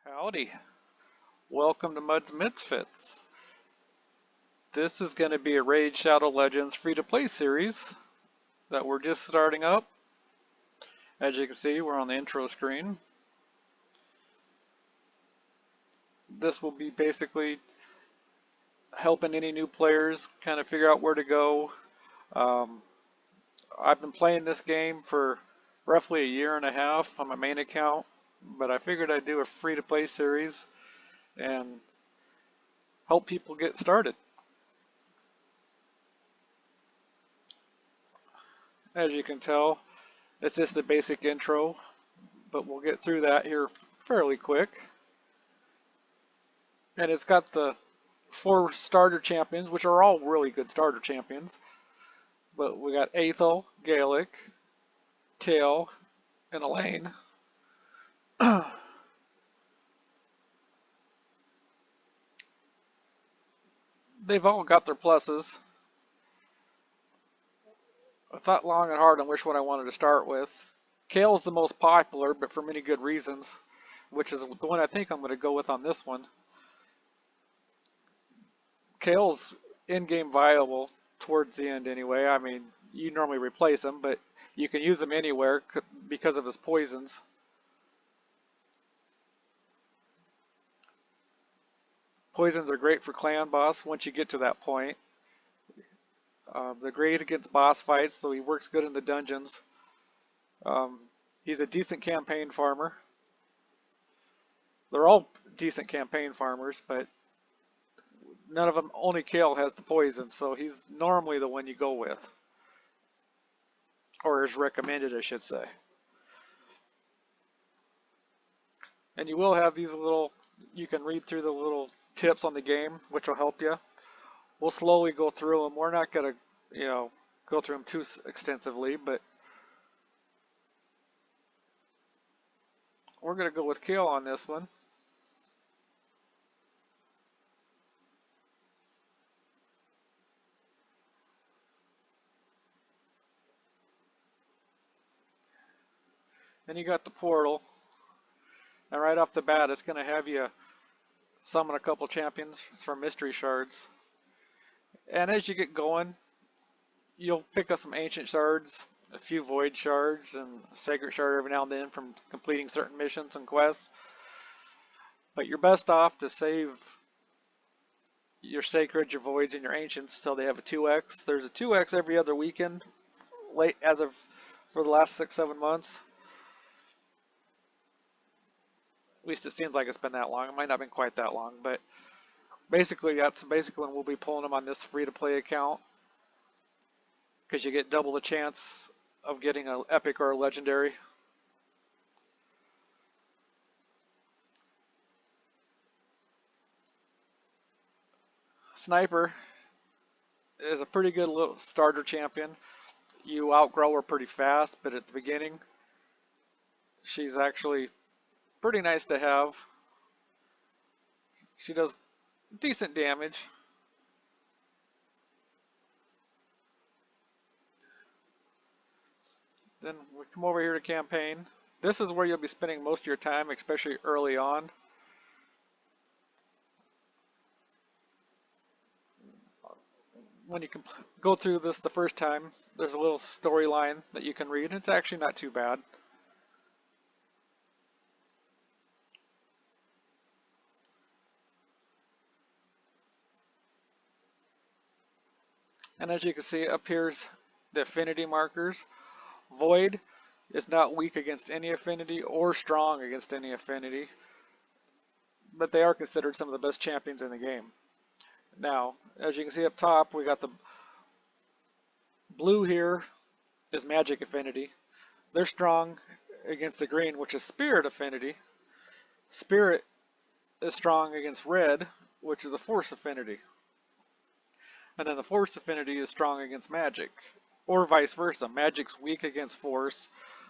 Howdy. Welcome to Mud's Misfits. This is going to be a Raid Shadow Legends free-to-play series that we're just starting up. As you can see, we're on the intro screen. This will be basically helping any new players kind of figure out where to go. I've been playing this game for roughly a year and a half on my main account, but I figured I'd do a free-to-play series and help people get started. As you can tell, it's just the basic intro, but we'll get through that here fairly quick. And it's got the 4 starter champions, which are all really good starter champions. But we got Aethel, Gaelic, Tail, and Elaine. They've all got their pluses. I thought long and hard on which one I wanted to start with. Kale's the most popular, but for many good reasons, which is the one I think I'm going to go with on this one. Kale's in-game viable towards the end anyway. I mean, you normally replace him, but you can use him anywhere because of his poisons. Poisons are great for clan boss once you get to that point. They're great against boss fights, so he works good in the dungeons. He's a decent campaign farmer. They're all decent campaign farmers, but none of them, only Kale has the poison, so he's normally the one you go with. Or is recommended, I should say. And you will have these little, you can read through the little tips on the game, which will help you. We'll slowly go through them. We're not going to, go through them too extensively, but we're going to go with Kale on this one. Then you got the portal, and right off the bat, it's going to have you summon a couple champions from mystery shards. And as you get going, you'll pick up some ancient shards, a few void shards, and a sacred shard every now and then from completing certain missions and quests. But you're best off to save your sacred, your voids, and your ancients so they have a 2x. There's a 2x every other weekend, for the last 6-7 months. At least it seems like it's been that long. It might not have been quite that long, but basically that's basically when we'll be pulling them on this free-to-play account, because you get double the chance of getting an epic or a legendary. Sniper is a pretty good little starter champion. You outgrow her pretty fast, but at the beginning, she's actually pretty nice to have. She does decent damage. Then we come over here to campaign. This is where you'll be spending most of your time, especially early on. When you can go through this the first time, there's a little storyline that you can read. It's actually not too bad. And as you can see, up here's the affinity markers. Void is not weak against any affinity or strong against any affinity, but they are considered some of the best champions in the game. Now, as you can see up top, we got the blue here is magic affinity. They're strong against the green, which is spirit affinity. Spirit is strong against red, which is a force affinity. And then the force affinity is strong against magic, or vice versa. Magic's weak against force,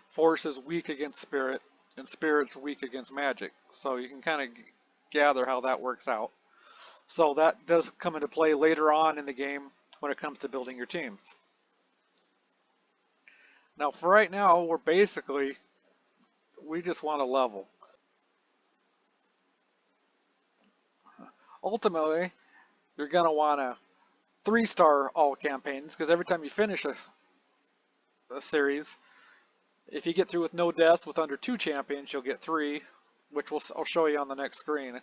force is weak against spirit, and spirit's weak against magic. So you can kind of gather how that works out. So that does come into play later on in the game when it comes to building your teams. Now for right now, we just want to level. ultimately, you're going to want to 3-star all campaigns because every time you finish a series, if you get through with no deaths with under 2 champions, you'll get 3, which I'll show you on the next screen.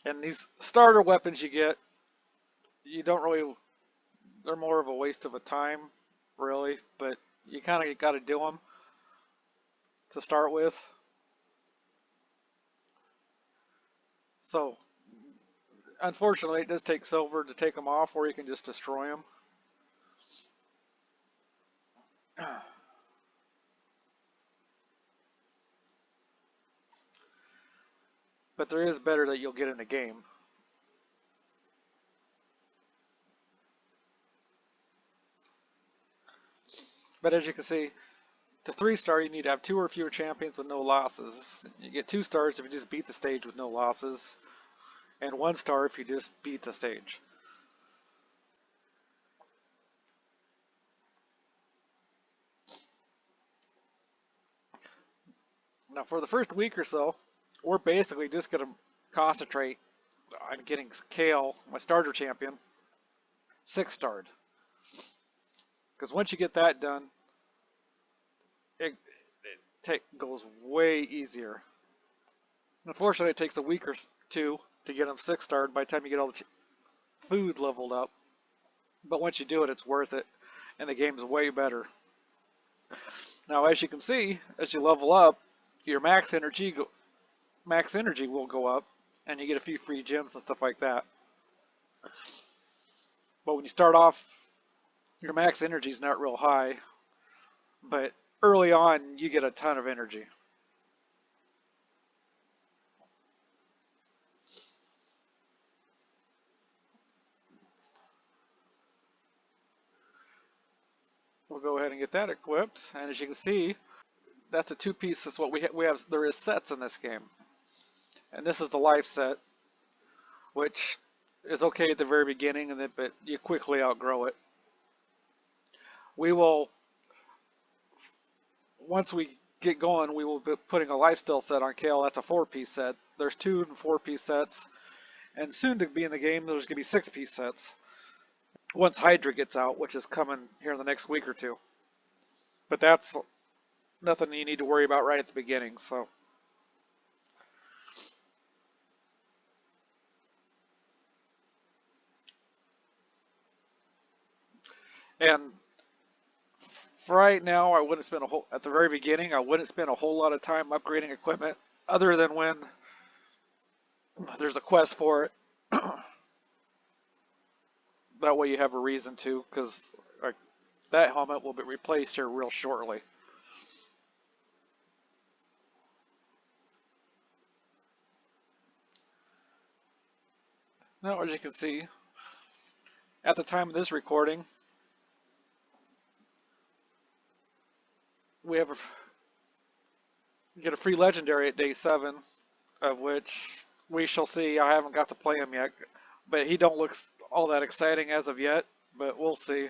And these starter weapons you don't really, they're more of a waste of a time, really, but you kind of got to do them to start with. So, unfortunately, it does take silver to take them off, or you can just destroy them. But there is better that you'll get in the game. But as you can see, to 3-star, you need to have 2 or fewer champions with no losses. You get 2 stars if you just beat the stage with no losses, and 1 star if you just beat the stage. Now, for the first week or so, we're basically just going to concentrate on getting Kale, my starter champion, 6-starred. Because once you get that done, it goes way easier. Unfortunately, it takes a week or 2 to get them 6-starred by the time you get all the food leveled up. But once you do it, it's worth it, and the game's way better. Now, as you can see, as you level up, your max energy will go up, and you get a few free gems and stuff like that. But when you start off, your max energy is not real high, but early on, you get a ton of energy. We'll go ahead and get that equipped, and as you can see, that's a 2-piece. That's what we have. There is sets in this game, and this is the life set, which is okay at the very beginning, but you quickly outgrow it. We will, once we get going, we will be putting a lifesteal set on Kale. That's a 4-piece set. There's 2 and 4-piece sets, and soon to be in the game, there's going to be 6-piece sets. Once Hydra gets out, which is coming here in the next week or 2. But that's nothing you need to worry about right at the beginning. So, and for right now, I wouldn't spend at the very beginning, I wouldn't spend a whole lot of time upgrading equipment, other than when there's a quest for it. That way you have a reason to, because that helmet will be replaced here real shortly. Now, as you can see, at the time of this recording, we get a free legendary at day 7, of which we shall see. I haven't got to play him yet, but he don't look all that exciting as of yet, but we'll see.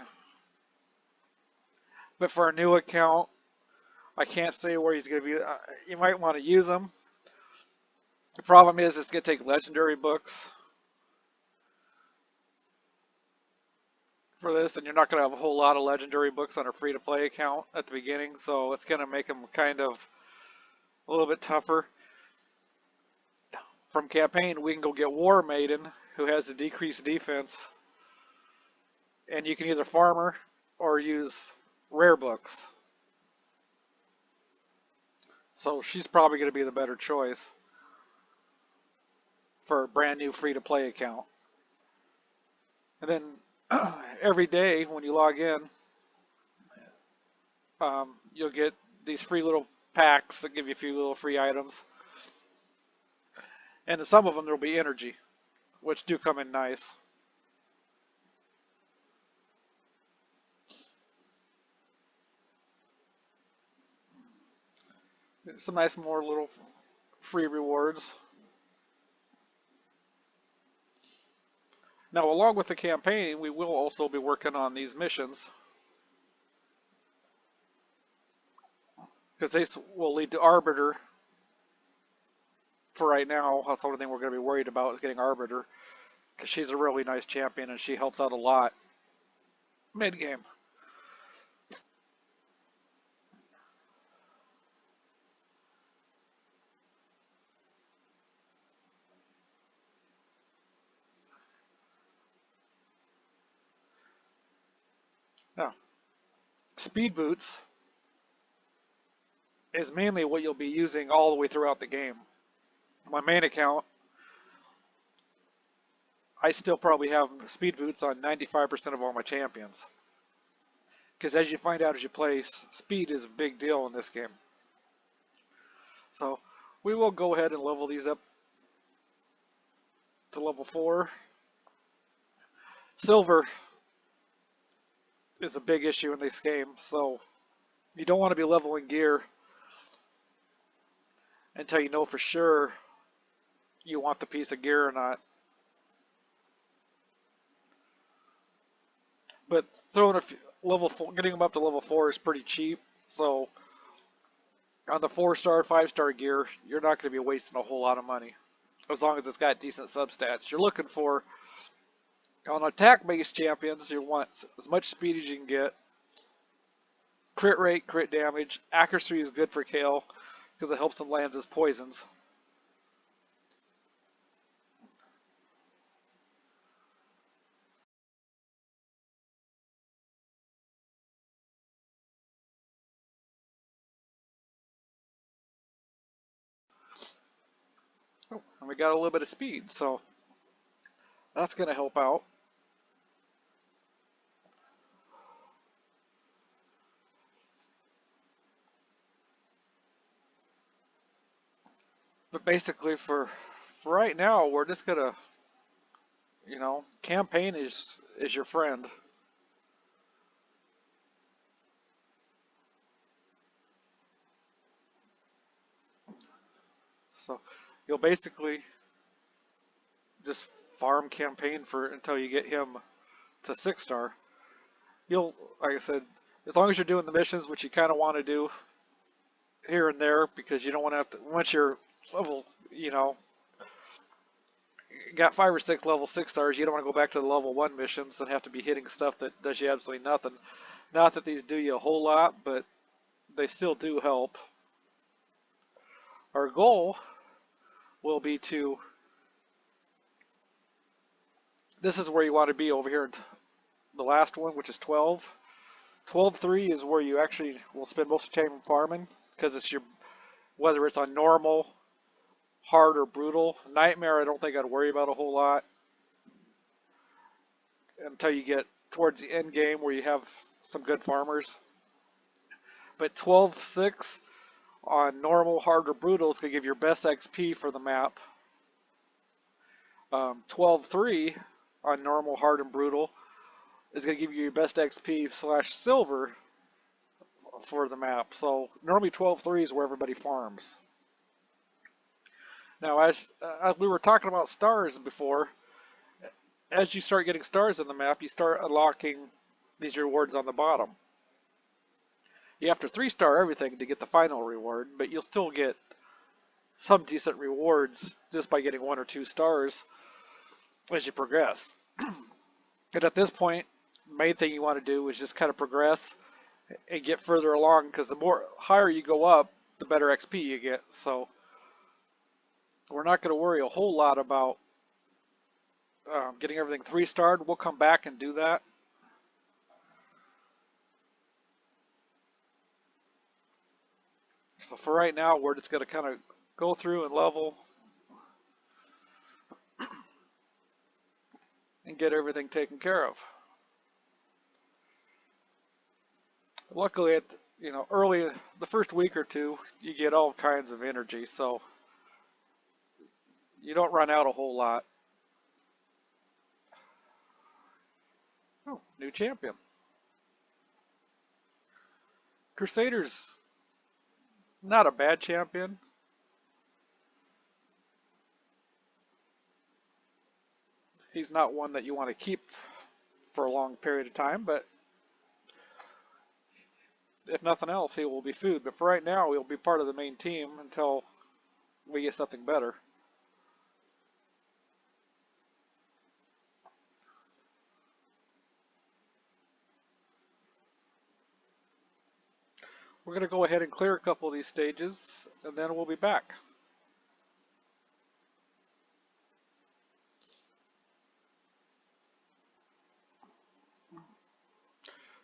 But for a new account, I can't say where he's going to be. You might want to use him. The problem is it's going to take legendary books for this, and you're not going to have a whole lot of legendary books on a free-to-play account at the beginning, so it's going to make them kind of a little bit tougher. From campaign, we can go get War Maiden, who has a decreased defense, and you can either farm her or use rare books. So she's probably going to be the better choice for a brand new free-to-play account. And then every day when you log in, you'll get these free little packs that give you a few little free items. And in some of them there will be energy, which do come in nice. Some nice more little free rewards. Now, along with the campaign, we will also be working on these missions because they will lead to Arbiter. For right now, that's the only thing we're going to be worried about is getting Arbiter because she's a really nice champion and she helps out a lot mid game. Now, speed boots is mainly what you'll be using all the way throughout the game. My main account, I still probably have speed boots on 95% of all my champions. Because as you find out as you play, speed is a big deal in this game. So we will go ahead and level these up to level 4. Silver is a big issue in this game, so you don't want to be leveling gear until you know for sure you want the piece of gear or not. But throwing a level 4, getting them up to level 4 is pretty cheap. So on the 4-star, 5-star gear, you're not going to be wasting a whole lot of money as long as it's got decent substats. You're looking for on attack-based champions, you want as much speed as you can get. Crit rate, crit damage, accuracy is good for Kale because it helps him land his poisons. Oh, and we got a little bit of speed, so that's going to help out. But basically, for right now, we're just going to, campaign is your friend. So you'll basically just farm campaign for until you get him to 6-star. You'll, like I said, as long as you're doing the missions, which you kind of want to do here and there, because you don't want to have to, once you're level, got 5 or 6 level 6-stars, you don't want to go back to the level 1 missions and have to be hitting stuff that does you absolutely nothing. Not that these do you a whole lot, but they still do help. Our goal will be to, this is where you want to be over here in the last one, which is 12. 12-3 is where you actually will spend most of the time farming, because it's your, whether it's on normal, hard, or brutal. Nightmare I don't think I'd worry about a whole lot until you get towards the end game where you have some good farmers. But 12-6 on normal, hard, or brutal is going to give your best XP for the map. 12-3 on normal, hard, and brutal is going to give you your best XP / silver for the map. So normally 12-3 is where everybody farms. Now, as we were talking about stars before, as you start getting stars in the map, you start unlocking these rewards on the bottom. You have to 3-star everything to get the final reward, but you'll still get some decent rewards just by getting 1 or 2 stars as you progress. And at this point, the main thing you want to do is just kind of progress and get further along, because the more higher you go up, the better XP you get. So we're not going to worry a whole lot about getting everything 3-starred. We'll come back and do that. So for right now, we're just going to kind of go through and level and get everything taken care of. Luckily, at early the first week or two, you get all kinds of energy, so you don't run out a whole lot. Oh, new champion. Crusader's not a bad champion. He's not one that you want to keep for a long period of time, but if nothing else, he will be food. But for right now, he'll be part of the main team until we get something better. We're going to go ahead and clear a couple of these stages, and then we'll be back.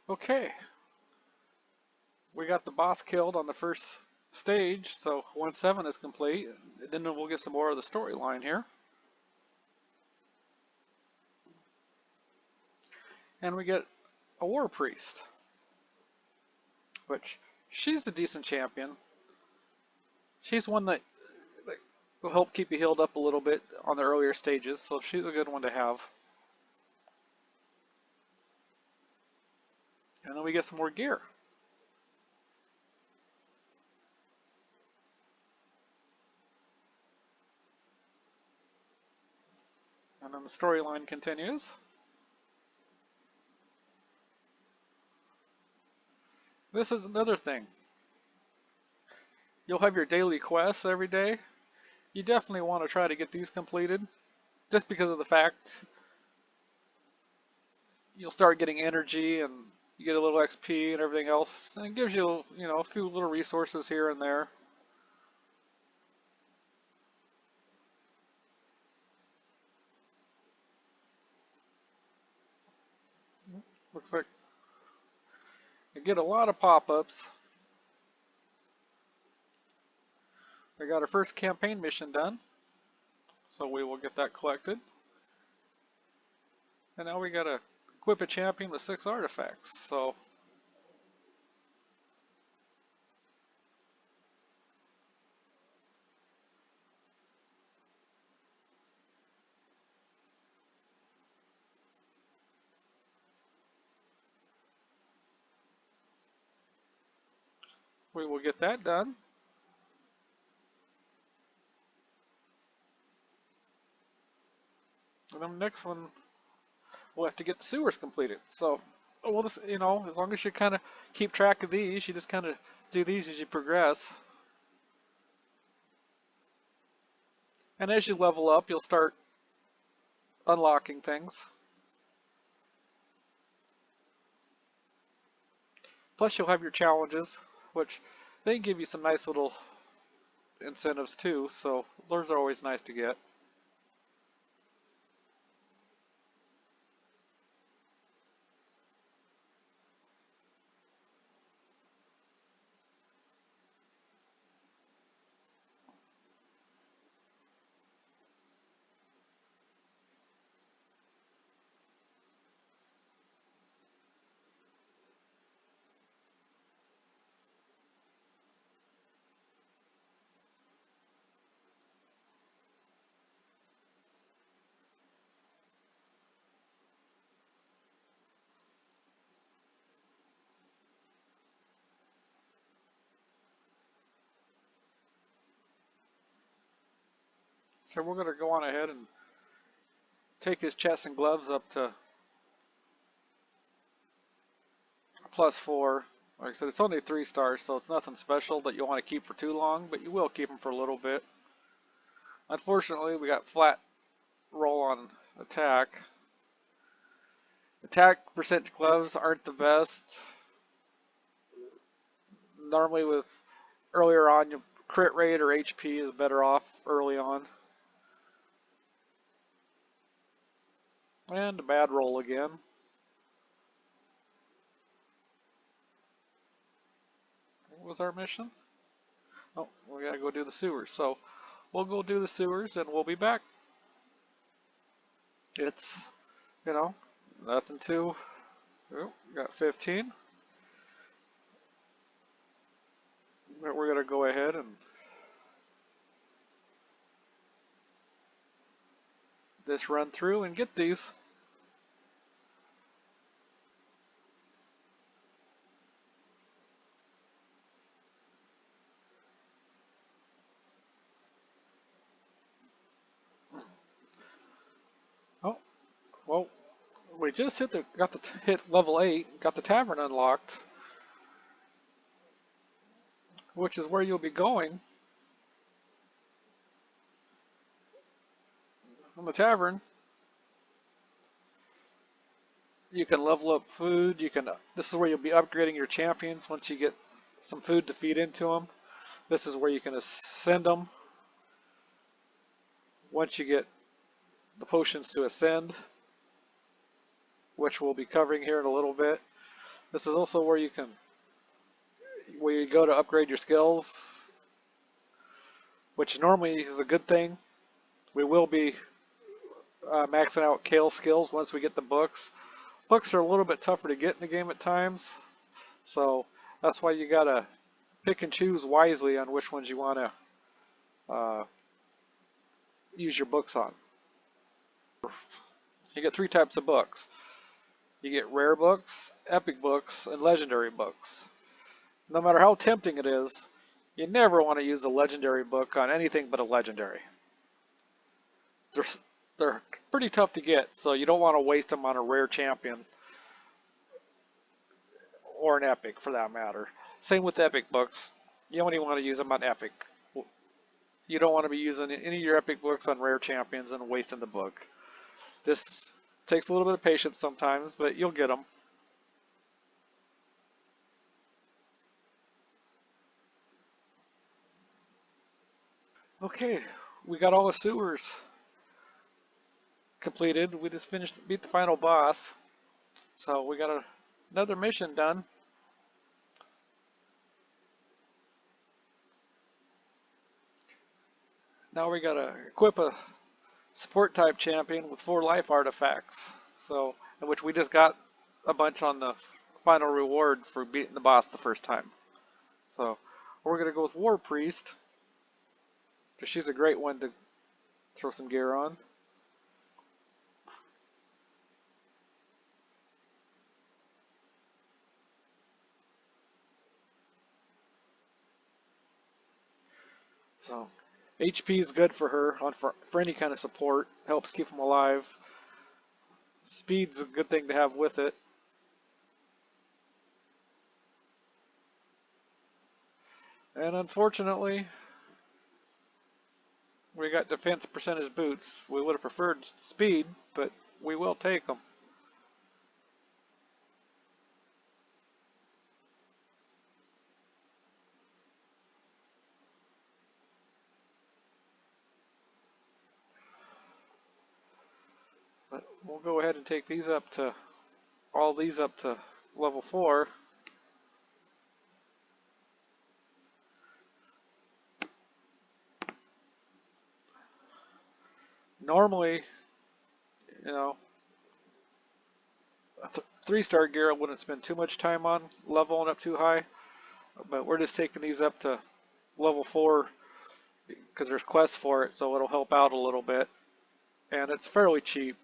Okay, we got the boss killed on the first stage, so 1-7 is complete. Then we'll get some more of the storyline here. And we get a war priest, which she's a decent champion. She's one that will help keep you healed up a little bit on the earlier stages, so she's a good one to have. And then we get some more gear. And then the storyline continues. This is another thing. You'll have your daily quests every day. You definitely want to try to get these completed, just because of the fact you'll start getting energy and you get a little XP and everything else, and it gives you, a few little resources here and there. Looks like you get a lot of pop-ups. We got our first campaign mission done, so we will get that collected. And now we got to equip a champion with 6 artifacts. So we will get that done. And then the next one, we'll have to get the sewers completed. So we'll just, as long as you kind of keep track of these, you just kind of do these as you progress. And as you level up, you'll start unlocking things. Plus you'll have your challenges, which they give you some nice little incentives too, so those are always nice to get. So we're going to go on ahead and take his chest and gloves up to +4. Like I said, it's only 3 stars, so it's nothing special that you want to keep for too long, but you will keep them for a little bit. Unfortunately, we got flat roll on attack. Attack percent gloves aren't the best. Normally with earlier on, your crit rate or HP is better off early on. And a bad roll again. What was our mission? Oh, we gotta go do the sewers. So we'll go do the sewers and we'll be back. It's, nothing too. Oh, got 15. We're gonna go ahead and just run through and get these. Oh, just hit level 8, got the tavern unlocked, which is where you'll be going. On the tavern, you can level up food. This is where you'll be upgrading your champions once you get some food to feed into them. This is where you can ascend them once you get the potions to ascend, which we'll be covering here in a little bit. This is also where you go to upgrade your skills, which normally is a good thing. We will be maxing out Kale's skills once we get the books. Books are a little bit tougher to get in the game at times, so that's why you gotta pick and choose wisely on which ones you want to use your books on. You get 3 types of books. You get rare books, epic books, and legendary books. No matter how tempting it is, you never want to use a legendary book on anything but a legendary. They're pretty tough to get, so you don't want to waste them on a rare champion or an epic for that matter. Same with epic books. You only want to use them on epic. You don't want to be using any of your epic books on rare champions and wasting the book. This takes a little bit of patience sometimes, but you'll get them. Okay, we got all the sewers completed. We just beat the final boss. So we got another mission done. Now we gotta equip a support type champion with 4 life artifacts. So, in which we just got a bunch on the final reward for beating the boss the first time. So we're gonna go with War Priest, because she's a great one to throw some gear on. So HP is good for her for any kind of support. Helps keep them alive. Speed's a good thing to have with it. And unfortunately, we got defense percentage boots. We would have preferred speed, but we will take them. But we'll go ahead and take these up to, all these up to level 4. Normally, you know, a 3-star gear I wouldn't spend too much time on leveling up too high, but we're just taking these up to level 4 because there's quests for it, so it'll help out a little bit, and it's fairly cheap.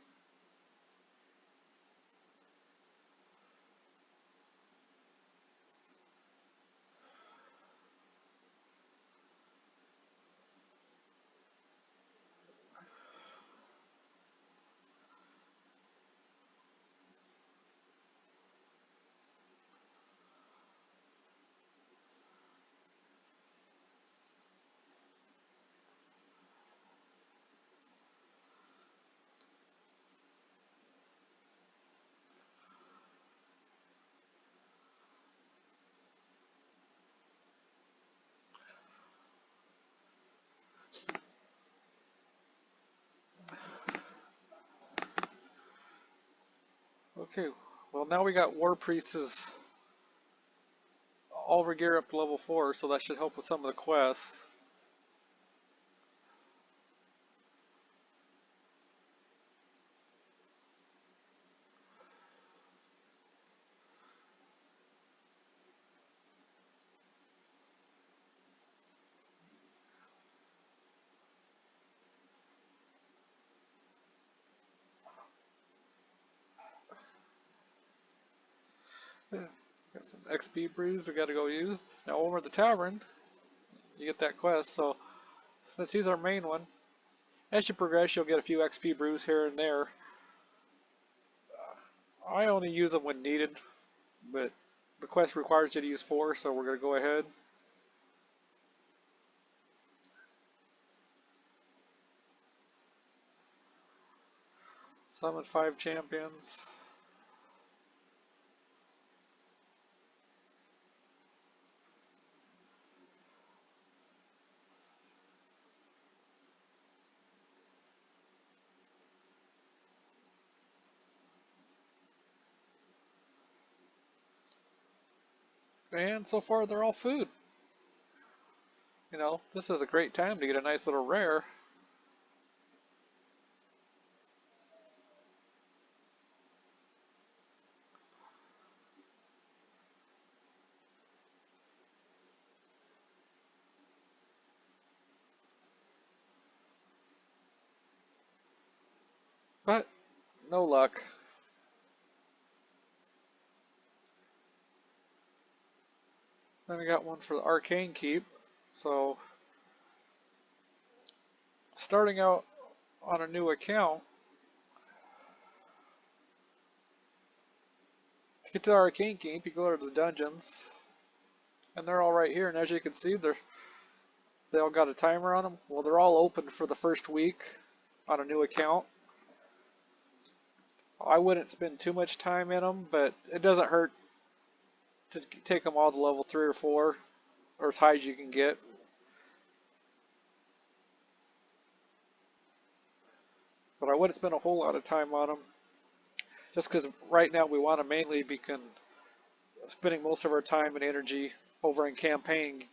Okay, well now we got War Priests all over gear up to level 4, so that should help with some of the quests. Yeah, got some XP brews I gotta go use. Now over at the tavern, you get that quest, so since he's our main one, as you progress you'll get a few XP brews here and there. I only use them when needed, but the quest requires you to use 4, so we're going to go ahead. Summon 5 champions. And so far they're all food. You know, this is a great time to get a nice little rare. But no luck. Then we got one for the Arcane Keep. So starting out on a new account, to get to the Arcane Keep, you go to the dungeons, and they're all right here. And as you can see, they all got a timer on them. Well, they're all open for the first week on a new account. I wouldn't spend too much time in them, but it doesn't hurt to take them all to level 3 or 4, or as high as you can get. But I wouldn't spend a whole lot of time on them, just because right now we want to mainly be spending most of our time and energy over in campaign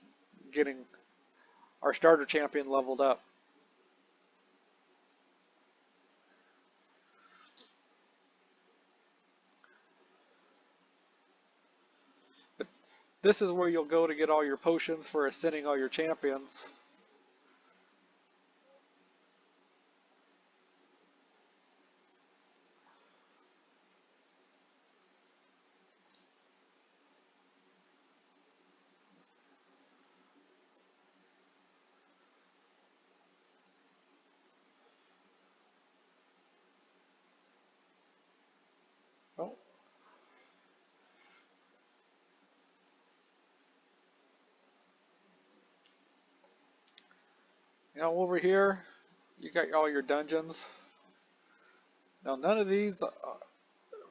getting our starter champion leveled up. But this is where you'll go to get all your potions for ascending all your champions. Oh, now over here, you got all your dungeons. Now none of these,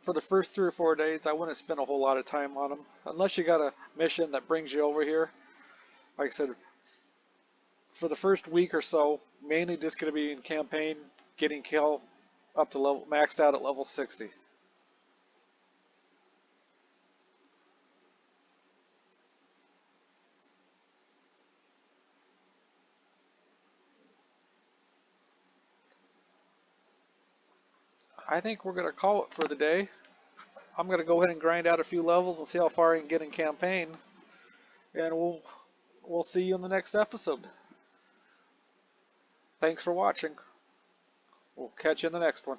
for the first 3 or 4 days, I wouldn't spend a whole lot of time on them. Unless you got a mission that brings you over here. Like I said, for the first week or so, mainly just going to be in campaign, getting kill up to level, maxed out at level 60. I think we're going to call it for the day. I'm going to go ahead and grind out a few levels and see how far I can get in campaign. And we'll see you in the next episode. Thanks for watching. We'll catch you in the next one.